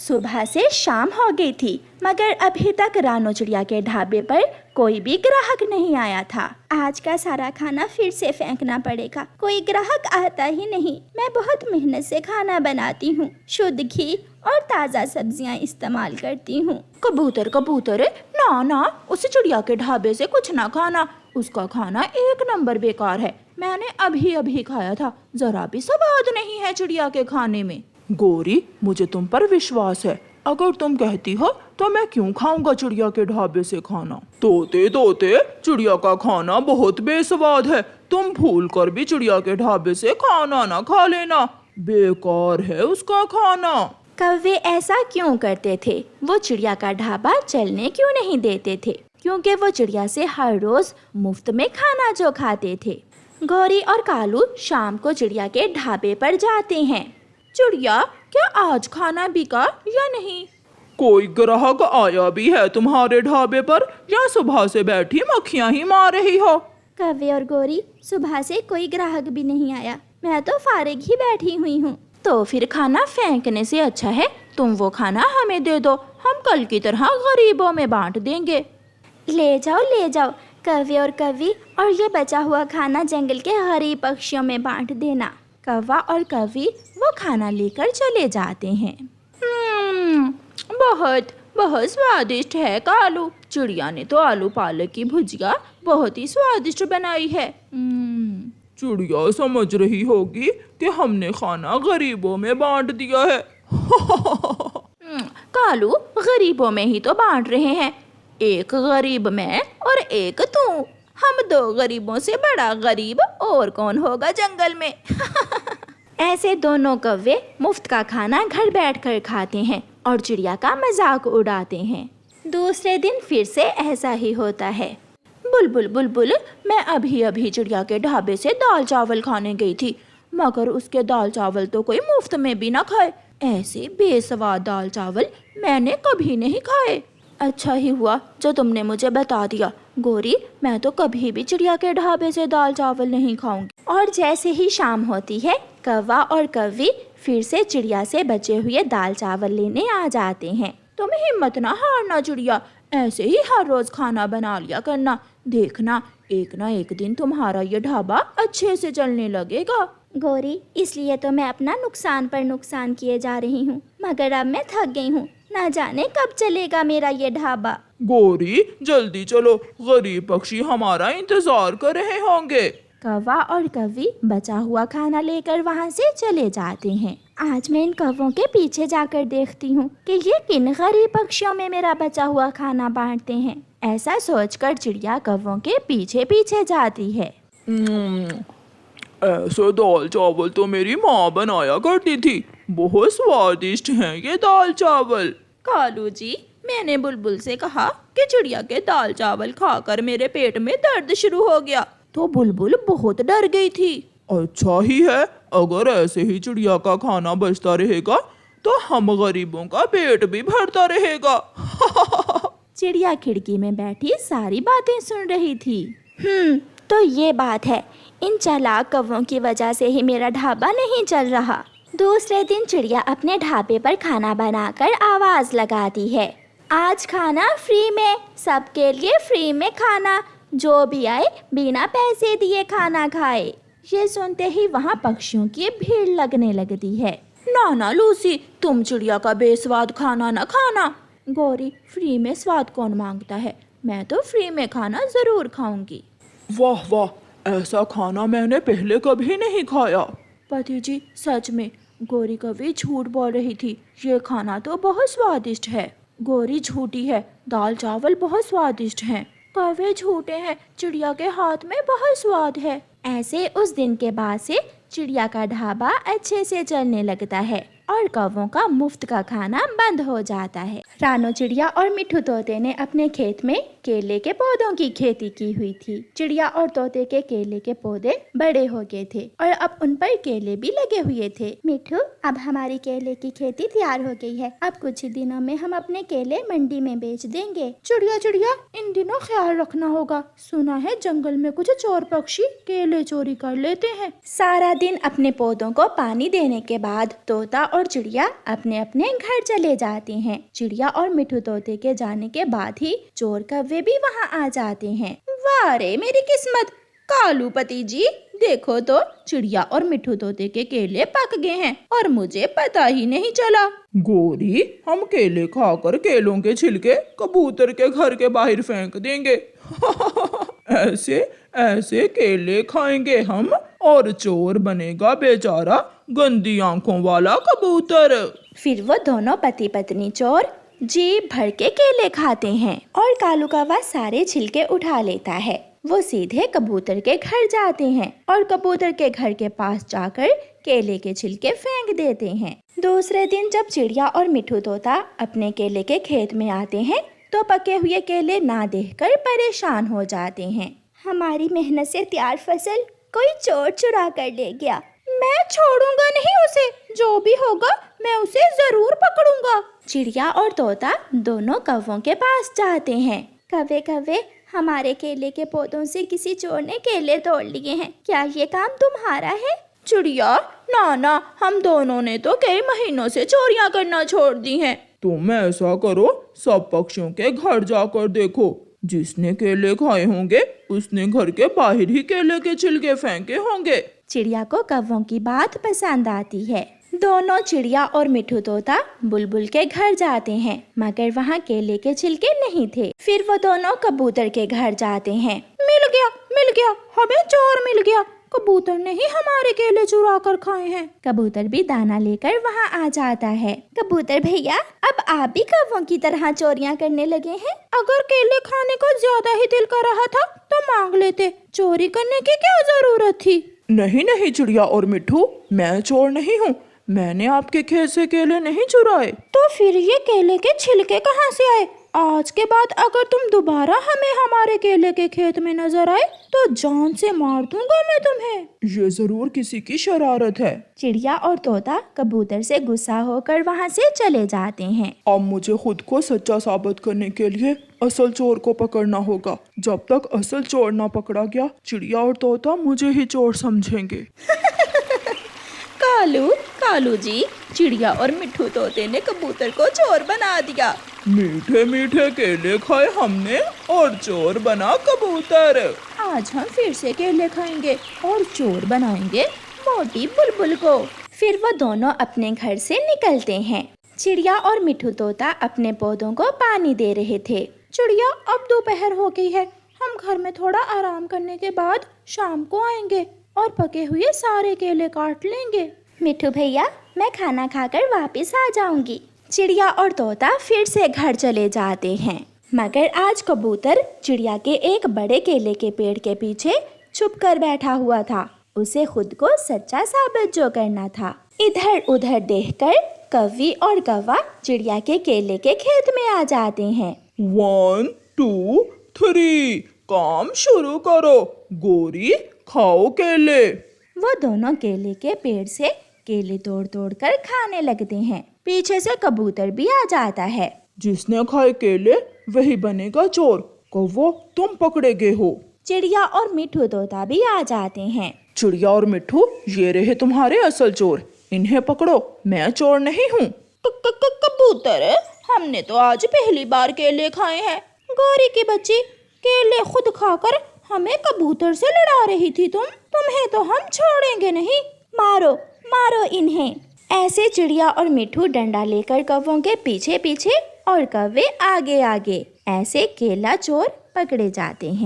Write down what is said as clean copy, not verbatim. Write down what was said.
सुबह से शाम हो गई थी, मगर अभी तक रानो चिड़िया के ढाबे पर कोई भी ग्राहक नहीं आया था। आज का सारा खाना फिर से फेंकना पड़ेगा, कोई ग्राहक आता ही नहीं। मैं बहुत मेहनत से खाना बनाती हूँ, शुद्ध घी और ताज़ा सब्जियाँ इस्तेमाल करती हूँ। कबूतर कबूतर, ना ना, उस चिड़िया के ढाबे से कुछ ना खाना, उसका खाना एक नंबर बेकार है। मैंने अभी अभी खाया था, जरा भी स्वाद नहीं है चिड़िया के खाने में। गौरी, मुझे तुम पर विश्वास है, अगर तुम कहती हो तो मैं क्यों खाऊंगा चिड़िया के ढाबे से खाना। तोते तोते, चिड़िया का खाना बहुत बेस्वाद है, तुम भूल कर भी चिड़िया के ढाबे से खाना ना खा लेना, बेकार है उसका खाना। कौवे ऐसा क्यों करते थे? वो चिड़िया का ढाबा चलने क्यों नहीं देते थे? क्योंकि वो चिड़िया से हर रोज मुफ्त में खाना जो खाते थे। गौरी और कालू शाम को चिड़िया के ढाबे पर जाते हैं। चिड़िया, क्या आज खाना बिका या नहीं? कोई ग्राहक आया भी है तुम्हारे ढाबे पर, या सुबह से बैठी मक्खियां ही मार रही हो? कौवे और गौरी, सुबह से कोई ग्राहक भी नहीं आया, मैं तो फारिग ही बैठी हुई हूँ। तो फिर खाना फेंकने से अच्छा है तुम वो खाना हमें दे दो, हम कल की तरह गरीबों में बांट देंगे। ले जाओ कौवे और कौवी, और ये बचा हुआ खाना जंगल के गरीब पक्षियों में बांट देना। कौवा और कौवी वो खाना लेकर चले जाते हैं। बहुत बहुत स्वादिष्ट है कालू, चिड़िया ने तो आलू पालक की भुजिया बहुत ही स्वादिष्ट बनाई है। चिड़िया समझ रही होगी कि हमने खाना गरीबों में बांट दिया है। कालू, गरीबों में ही तो बांट रहे हैं, एक गरीब मैं और एक तू, हम दो गरीबों से बड़ा गरीब और कौन होगा जंगल में। ऐसे दोनों कौवे मुफ्त का खाना घर बैठकर खाते हैं और चिड़िया का मजाक उड़ाते हैं। दूसरे दिन फिर से ऐसा ही होता है। बुलबुल बुलबुल, मैं अभी अभी चिड़िया के ढाबे से दाल चावल खाने गई थी, मगर उसके दाल चावल तो कोई मुफ्त में भी ना खाए। ऐसे बेस्वाद दाल चावल मैंने कभी नहीं खाए। अच्छा ही हुआ जो तुमने मुझे बता दिया। गौरी, मैं तो कभी भी चिड़िया के ढाबे से दाल चावल नहीं खाऊंगी। और जैसे ही शाम होती है, कौवा और कौवी फिर से चिड़िया से बचे हुए दाल चावल लेने आ जाते हैं। तुम हिम्मत ना हारना चिड़िया, ऐसे ही हर रोज खाना बना लिया करना, देखना एक ना एक दिन तुम्हारा ये ढाबा अच्छे से चलने लगेगा। गौरी, इसलिए तो मैं अपना नुकसान पर नुकसान किए जा रही हूँ, मगर अब मैं थक गई हूँ, ना जाने कब चलेगा मेरा ये ढाबा। गौरी, जल्दी चलो, गरीब पक्षी हमारा इंतजार कर रहे होंगे। कौवा और कौवी बचा हुआ खाना लेकर वहाँ से चले जाते हैं। आज मैं इन कौवों के पीछे जाकर देखती हूँ कि ये किन गरीब पक्षियों में मेरा बचा हुआ खाना बांटते हैं। ऐसा सोचकर चिड़िया कौवों के पीछे पीछे जाती है। ऐसे दाल चावल तो मेरी माँ बनाया करती थी, बहुत स्वादिष्ट हैं ये दाल चावल। कालू जी, मैंने बुलबुल से कहा कि चिड़िया के दाल चावल खाकर मेरे पेट में दर्द शुरू हो गया, तो बुलबुल बहुत डर गई थी। अच्छा ही है, अगर ऐसे ही चिड़िया का खाना बचता रहेगा तो हम गरीबों का पेट भी भरता रहेगा। चिड़िया खिड़की में बैठी सारी बातें सुन रही थी। तो ये बात है, इन चालाक कौवों की वजह से ही मेरा ढाबा नहीं चल रहा। दूसरे दिन चिड़िया अपने ढाबे पर खाना बनाकर आवाज लगाती है, आज खाना फ्री में, सबके लिए फ्री में खाना, जो भी आए बिना पैसे दिए खाना खाए। ये सुनते ही वहाँ पक्षियों की भीड़ लगने लगती है। ना लूसी, तुम चिड़िया का बेस्वाद खाना न खाना। गौरी, फ्री में स्वाद कौन मांगता है, मैं तो फ्री में खाना जरूर खाऊंगी। वाह वाह, ऐसा खाना मैंने पहले कभी नहीं खाया। पति जी, सच में गौरी कभी झूठ बोल रही थी, ये खाना तो बहुत स्वादिष्ट है। गौरी झूठी है, दाल चावल बहुत स्वादिष्ट हैं। कौवे झूठे हैं, चिड़िया के हाथ में बहुत स्वाद है। ऐसे उस दिन के बाद से चिड़िया का ढाबा अच्छे से चलने लगता है और कौवों का मुफ्त का खाना बंद हो जाता है। रानो चिड़िया और मिट्ठू तोते ने अपने खेत में केले के पौधों की खेती की हुई थी। चिड़िया और तोते के केले के पौधे बड़े हो गए थे और अब उन पर केले भी लगे हुए थे। मिट्ठू, अब हमारी केले की खेती तैयार हो गई है। अब कुछ ही दिनों में हम अपने केले मंडी में बेच देंगे। चिड़िया चिड़िया, इन दिनों ख्याल रखना होगा। सुना है जंगल में कुछ चोर पक्षी केले चोरी कर लेते हैं। सारा दिन अपने पौधों को पानी देने के बाद तोता और चिड़िया अपने अपने घर चले जाते हैं। चिड़िया और मिट्ठू तोते के जाने के बाद ही चोर कौवे भी वहाँ आ जाते हैं। वाह रे मेरी किस्मत, कालू पति जी, देखो तो चिड़िया और मिट्ठू तोते के केले पक गए हैं और मुझे पता ही नहीं चला। गोरी, हम केले खाकर केलों के छिलके कबूतर के घर के बाहर फेंक देंगे। ऐसे ऐसे केले खाएंगे हम और चोर बनेगा बेचारा गंदी आंखों वाला कबूतर। फिर वो दोनों पति पत्नी चोर जी भर के केले खाते हैं और कालू कौवा सारे छिलके उठा लेता है। वो सीधे कबूतर के घर जाते हैं और कबूतर के घर के पास जाकर केले के छिलके फेंक देते हैं। दूसरे दिन जब चिड़िया और मिट्ठू तोता अपने केले के खेत में आते हैं तो पके हुए केले ना देखकर परेशान हो जाते हैं। हमारी मेहनत से तैयार फसल कोई चोर चुरा कर ले गया। मैं छोड़ूंगा नहीं उसे, जो भी होगा मैं उसे जरूर पकड़ूंगा। चिड़िया और तोता दोनों कौवों के पास जाते हैं। कौवे कौवे, हमारे केले के पौधों से किसी चोर ने केले तोड़ लिए हैं। क्या ये काम तुम्हारा है? चिड़िया, ना, हम दोनों ने तो कई महीनों से चोरियां करना छोड़ दी हैं। तुम ऐसा करो, सब पक्षियों के घर जाकर देखो। जिसने केले खाए होंगे उसने घर के बाहर ही केले के छिलके फेंके होंगे। चिड़िया को कौवों की बात पसंद आती है। दोनों चिड़िया और मिट्ठू तोता बुलबुल के घर जाते हैं, मगर वहाँ केले के छिलके नहीं थे। फिर वो दोनों कबूतर के घर जाते हैं। मिल गया, हमें चोर मिल गया। कबूतर ने ही हमारे केले चुरा कर खाए हैं। कबूतर भी दाना लेकर वहाँ आ जाता है। कबूतर भैया, अब आप भी कौवों की तरह चोरियां करने लगे हैं? अगर केले खाने को ज्यादा ही दिल कर रहा था तो मांग लेते, चोरी करने की क्या जरूरत थी? नहीं चिड़िया और मिट्ठू, मैं चोर नहीं हूँ। मैंने आपके खेत से केले नहीं चुराए। तो फिर ये केले के छिलके कहाँ से आए? आज के बाद अगर तुम दोबारा हमें हमारे केले के खेत में नजर आए तो जान से मार दूंगा मैं तुम्हें। ये जरूर किसी की शरारत है। चिड़िया और तोता कबूतर से गुस्सा होकर वहाँ से चले जाते हैं। अब मुझे खुद को सच्चा साबित करने के लिए असल चोर को पकड़ना होगा। जब तक असल चोर ना पकड़ा गया, चिड़िया और तोता मुझे ही चोर समझेंगे। कालू जी, चिड़िया और मिट्ठू तोते ने कबूतर को चोर बना दिया। मीठे मीठे केले खाए हमने और चोर बना कबूतर। आज हम फिर से केले खाएंगे और चोर बनाएंगे मोटी बुलबुल को। फिर वो दोनों अपने घर से निकलते हैं। चिड़िया और मिट्ठू तोता अपने पौधों को पानी दे रहे थे। चिड़िया, अब दोपहर हो गई है, हम घर में थोड़ा आराम करने के बाद शाम को आएंगे और पके हुए सारे केले काट लेंगे। मिट्ठू भैया, मैं खाना खाकर वापस आ जाऊंगी। चिड़िया और तोता फिर से घर चले जाते हैं, मगर आज कबूतर चिड़िया के एक बड़े केले के पेड़ के पीछे छुप कर बैठा हुआ था। उसे खुद को सच्चा साबित जो करना था। इधर उधर देखकर कौवी और कौवा चिड़िया के केले के खेत में आ जाते हैं। 1 2 3 काम शुरू करो। गोरी, खाओ केले। वो दोनों केले के पेड़ से केले तोड़ तोड़ कर खाने लगते हैं। पीछे से कबूतर भी आ जाता है। जिसने खाए केले वही बनेगा चोर। कौवो, तुम पकड़े गए हो। चिड़िया और मिट्ठू तोता भी आ जाते हैं। चिड़िया और मिट्ठू, ये रहे तुम्हारे असल चोर। इन्हें पकड़ो, मैं चोर नहीं हूँ। कबूतर, हमने तो आज पहली बार केले खाए हैं। गौरी की बच्ची, केले खुद खाकर हमें कबूतर से लड़ा रही थी तुम। तुम्हें तो हम छोड़ेंगे नहीं। मारो इन्हें। ऐसे चिड़िया और मिट्ठू डंडा लेकर कौवों के पीछे पीछे और कौवे आगे आगे ऐसे केला चोर पकड़े जाते हैं।